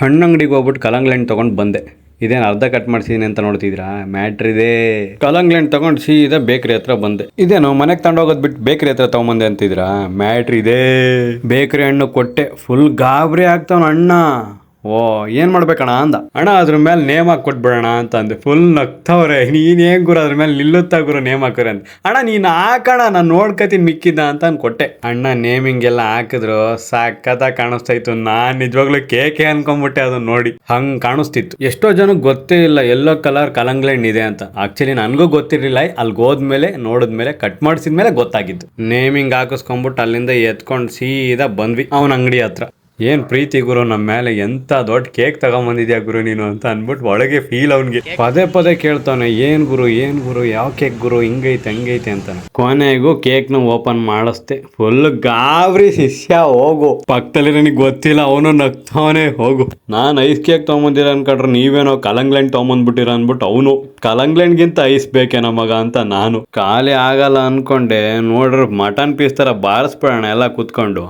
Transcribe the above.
ಹಣ್ಣಂಗಡಿಗೆ ಹೋಗ್ಬಿಟ್ಟು ಕಲ್ಲಂಗಡಿ ಹಣ್ಣು ತೊಗೊಂಡು ಬಂದೆ. ಇದೇನು ಅರ್ಧ ಕಟ್ ಮಾಡಿಸಿದೀನಿ ಅಂತ ನೋಡ್ತಿದ್ದೀರಾ? ಮ್ಯಾಟ್ರ್ ಇದೆ. ಕಲ್ಲಂಗಡಿ ಹಣ್ಣು ತೊಗೊಂಡು ಸೀದಾ ಬೇಕ್ರಿ ಹತ್ರ ಬಂದೆ. ಇದೇನು ಮನೆಗೆ ತಗೊಂಡೋಗೋದು ಬಿಟ್ಟು ಬೇಕ್ರಿ ಹತ್ರ ತೊಗೊಂಬಂದೆ ಅಂತಿದ್ದೀರಾ? ಮ್ಯಾಟ್ರ್ ಇದೆ. ಬೇಕ್ರಿ ಹಣ್ಣು ಕೊಟ್ಟೆ. ಫುಲ್ ಗಾಬರಿ ಆಗ್ತಾವನ ಅಣ್ಣ. ಓ ಏನು ಮಾಡ್ಬೇಕಣ್ಣ ಅಂದ. ಅಣ್ಣ ಅದ್ರ ಮೇಲೆ ನೇಮ್ ಹಾಕಿ ಕೊಟ್ಬಿಡೋಣ ಅಂತ ಅಂದೆ. ಫುಲ್ ನಗ್ತವ್ರೆ. ನೀನು ಏನು ಗುರು ಅದ್ರ ಮೇಲೆ ನಿಲ್ಲುತ್ತಾ ಗುರು ನೇಮ್ ಹಾಕೋರೆ ಅಂತ. ಅಣ್ಣ ನೀನು ಹಾಕೋಣ, ನಾನು ನೋಡ್ಕತೀನಿ ಮಿಕ್ಕಿದ್ದ ಅಂತ ಕೊಟ್ಟೆ. ಅಣ್ಣ ನೇಮಿಂಗ್ ಎಲ್ಲ ಹಾಕಿದ್ರು ಸಖತ್ತಾಗಿ ಕಾಣಿಸ್ತಾ ಇತ್ತು. ನಾನು ನಿಜವಾಗ್ಲೂ ಕೇಕೆ ಅನ್ಕೊಂಡ್ಬಿಟ್ಟೆ ಅದನ್ನ ನೋಡಿ. ಹಂಗೆ ಕಾಣಿಸ್ತಿತ್ತು. ಎಷ್ಟೋ ಜನಕ್ಕೆ ಗೊತ್ತೇ ಇಲ್ಲ ಎಲ್ಲೋ ಕಲರ್ ಕಲ್ಲಂಗಡಿ ಹಣ್ಣು ಇದೆ ಅಂತ. ಆಕ್ಚುಲಿ ನನಗೂ ಗೊತ್ತಿರಲಿಲ್ಲ. ಅಲ್ಲಿಗೆ ಹೋದ್ಮೇಲೆ ನೋಡಿದ್ಮೇಲೆ ಕಟ್ ಮಾಡಿಸಿದ್ಮೇಲೆ ಗೊತ್ತಾಗಿತ್ತು. ನೇಮಿಂಗ್ ಹಾಕಿಸ್ಕೊಂಡ್ಬಿಟ್ಟು ಅಲ್ಲಿಂದ ಎತ್ಕೊಂಡು ಸೀದಾ ಬಂದ್ವಿ ಅವನ ಅಂಗಡಿ ಹತ್ರ. ಏನ್ ಪ್ರೀತಿ ಗುರು ನಮ್ಮ ಮೇಲೆ, ಎಂತ ದೊಡ್ಡ ಕೇಕ್ ತಗೊಂಬಂದಿದ್ಯಾ ಗುರು ನೀನು ಅಂತ ಅನ್ಬಿಟ್ಟು ಒಳಗೆ ಫೀಲ್ ಅವನ್ಗೆ. ಪದೇ ಪದೇ ಕೇಳ್ತಾನೆ, ಏನ್ ಗುರು ಯಾವ ಕೇಕ್ ಗುರು, ಹಿಂಗೈತೆ ಹಂಗೈತೆ ಅಂತಾನೆ. ಕೊನೆಗೂ ಕೇಕ್ ನ ಓಪನ್ ಮಾಡಿಸ್ದೆ. ಫುಲ್ ಗಾಬರಿ ಶಿಷ್ಯ. ಹೋಗು ಪಕ್ಕದಲ್ಲಿ ನನಗೆ ಗೊತ್ತಿಲ್ಲ, ಅವನು ನಗ್ತಾವನೆ. ಹೋಗು ನಾನು ಐಸ್ ಕೇಕ್ ತಗೊಂಬಂದಿರ ಅನ್ಕೊಂಡ್ರೆ ನೀವೇನೋ ಕಲ್ಲಂಗಡಿ ಹಣ್ಣು ತಗೊಂಬಂದ್ಬಿಟ್ಟಿರ ಅನ್ಬಿಟ್ಟು ಅವನು ಕಲ್ಲಂಗಡಿ ಹಣ್ಣಿಗಿಂತ ಐಸ್ ಬೇಕೆ ನಮಗ ಅಂತ ನಾನು ಖಾಲಿ ಆಗಲ್ಲ ಅನ್ಕೊಂಡೆ. ನೋಡ್ರಿ ಮಟನ್ ಪೀಸ್ ತರ ಬಾರಿಸ್ಬಿಡೋಣ ಎಲ್ಲ ಕೂತ್ಕೊಂಡು.